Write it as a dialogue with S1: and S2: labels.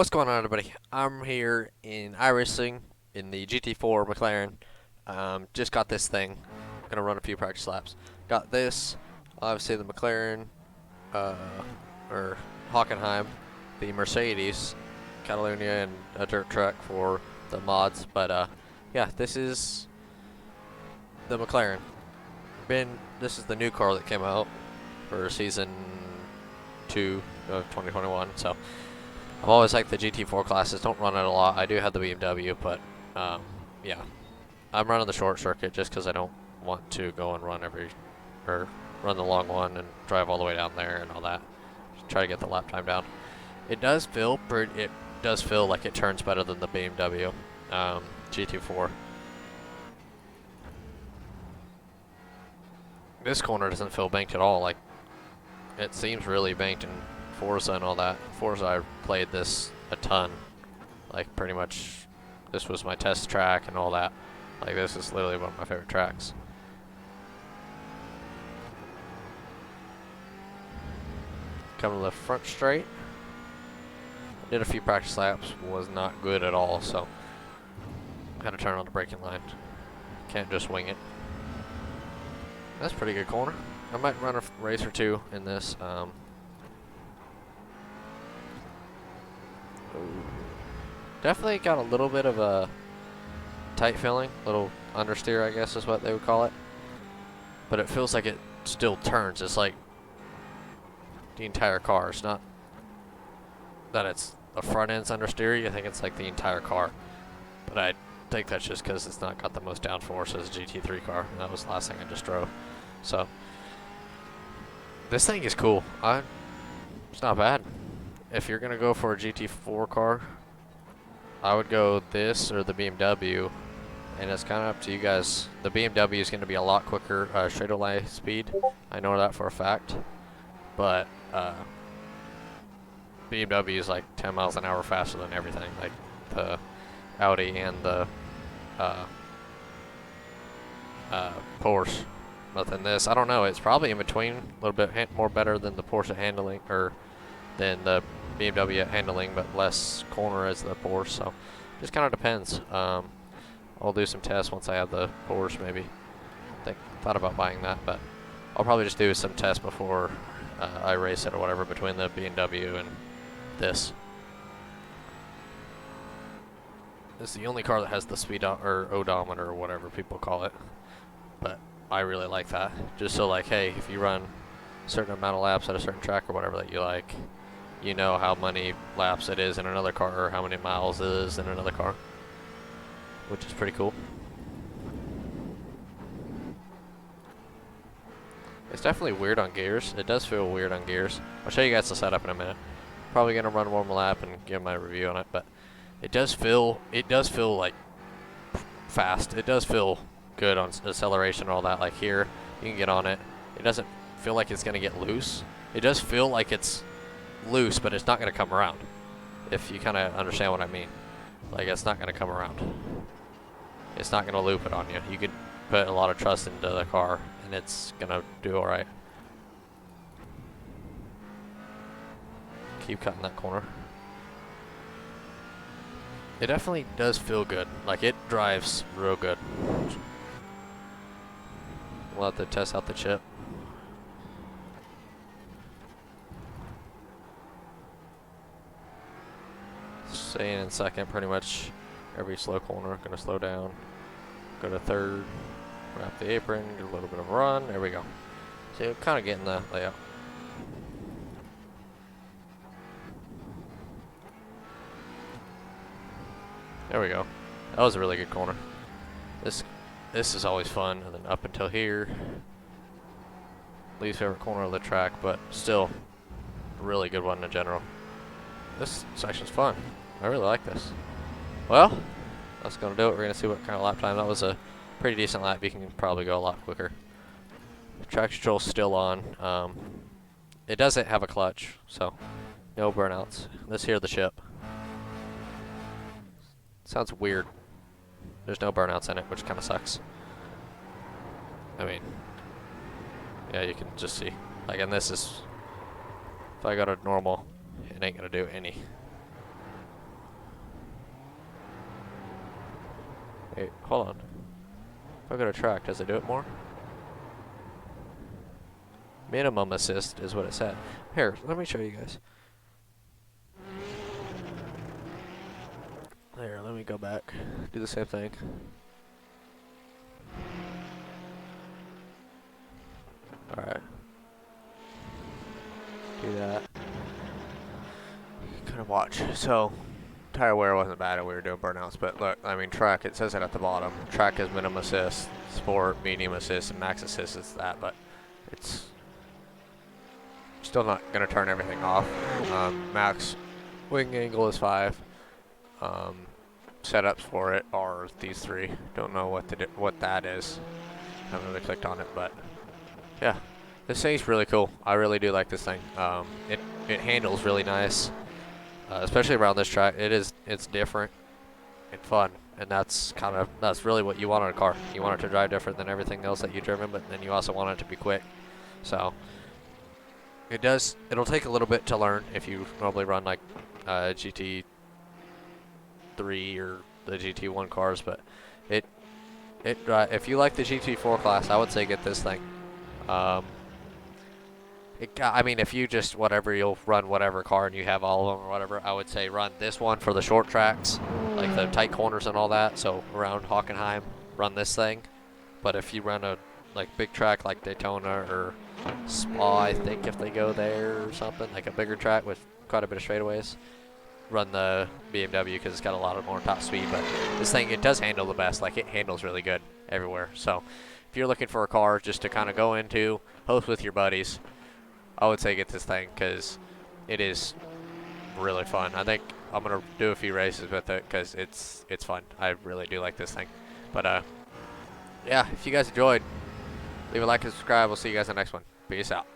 S1: What's going on, everybody? I'm here in iRacing in the GT4 McLaren. Just got this thing. Gonna run a few practice laps. Got this. Obviously, the McLaren, uh, or Hockenheim, the Mercedes, Catalunya, and a dirt track for the mods. But yeah, this is the McLaren. This is the new car that came out for season 2 of 2021. So. I've always liked the GT4 classes. Don't run it a lot. I do have the BMW, but yeah, I'm running the short circuit just because I don't want to go and run run the long one and drive all the way down there and all that. Just try to get the lap time down. It does feel like it turns better than the BMW GT4. This corner doesn't feel banked at all. Like it seems really banked in Forza and all that. Forza, I played this a ton. Like, pretty much, this was my test track and all that. Like, this is literally one of my favorite tracks. Coming to the front straight. Did a few practice laps. Was not good at all, so had to turn on the braking line. Can't just wing it. That's a pretty good corner. I might run a race or two in this. Definitely got a little bit of a tight feeling, little understeer, I guess is what they would call it. But it feels like it still turns. It's like the entire car. It's not that it's the front end's understeer. I think it's like the entire car. But I think that's just because it's not got the most downforce as a GT3 car. And that was the last thing I just drove. So this thing is cool. It's not bad. If you're gonna go for a GT4 car, I would go this or the BMW, and it's kind of up to you guys. The BMW is going to be a lot quicker straight-away speed. I know that for a fact, but BMW is like 10 miles an hour faster than everything, like the Audi and the Porsche. But than this, I don't know. It's probably in between, a little bit more better than the Porsche handling, or than the BMW handling, but less corner as the Porsche, so just kind of depends. I'll do some tests once I have the Porsche, maybe. Thought about buying that, but I'll probably just do some tests before I race it or whatever between the BMW and this. It's the only car that has the speed or odometer or whatever people call it, but I really like that. Just so, like, hey, if you run a certain amount of laps at a certain track or whatever that you like, you know how many laps it is in another car or how many miles it is in another car, which is pretty cool. It's definitely weird on gears. It does feel weird on gears. I'll show you guys the setup in a minute. Probably gonna run one more lap and give my review on it, but it does feel like fast. It does feel good on acceleration and all that. Like here, you can get on it. It doesn't feel like it's gonna get loose. It does feel like it's loose, but it's not going to come around, if you kind of understand what I mean. Like, it's not going to come around. It's not going to loop it on you. You could put a lot of trust into the car, and it's going to do all right. Keep cutting that corner. It definitely does feel good. Like, it drives real good. We'll have to test out the chip. Staying in second pretty much every slow corner. Gonna slow down, go to third, wrap the apron, get a little bit of a run. There we go. So you're kind of getting the layout. There we go. That was a really good corner. This is always fun, and then up until here, least favorite corner of the track, but still a really good one in general. This section's fun. I really like this. Well, that's going to do it. We're going to see what kind of lap time. That was a pretty decent lap. You can probably go a lot quicker. Traction control's still on. It doesn't have a clutch, so no burnouts. Let's hear the chip. Sounds weird. There's no burnouts in it, which kind of sucks. I mean, yeah, you can just see. Like, and this is, if I go to normal, it ain't gonna do any. Wait, hold on. If I go to track, does it do it more? Minimum assist is what it said. Here, let me show you guys. There, let me go back. Do the same thing. Alright. Do that. Kind of watch. So, tire wear wasn't bad and we were doing burnouts, but look, I mean, track, it says it at the bottom. Track is minimum assist, sport, medium assist, and max assist is that, but it's still not going to turn everything off. Max wing angle is 5. Setups for it are these 3. Don't know what that is. Haven't really clicked on it, but yeah, this thing's really cool. I really do like this thing. It handles really nice, especially around this track. It's different and fun, and that's really what you want in a car. You want it to drive different than everything else that you've driven, but then you also want it to be quick. So it'll take a little bit to learn if you normally run like GT3 or the GT1 cars, but if you like the GT4 class, I would say get this thing. I mean, if you just you'll run whatever car and you have all of them or whatever, I would say run this one for the short tracks, like the tight corners and all that. So around Hockenheim, run this thing. But if you run a big track like Daytona or Spa, I think if they go there or something, like a bigger track with quite a bit of straightaways, run the BMW because it's got a lot of more top speed. But this thing, it does handle the best. Like, it handles really good everywhere. So if you're looking for a car just to kind of go into, host with your buddies, I would say get this thing because it is really fun. I think I'm going to do a few races with it because it's fun. I really do like this thing. But yeah, if you guys enjoyed, leave a like and subscribe. We'll see you guys in the next one. Peace out.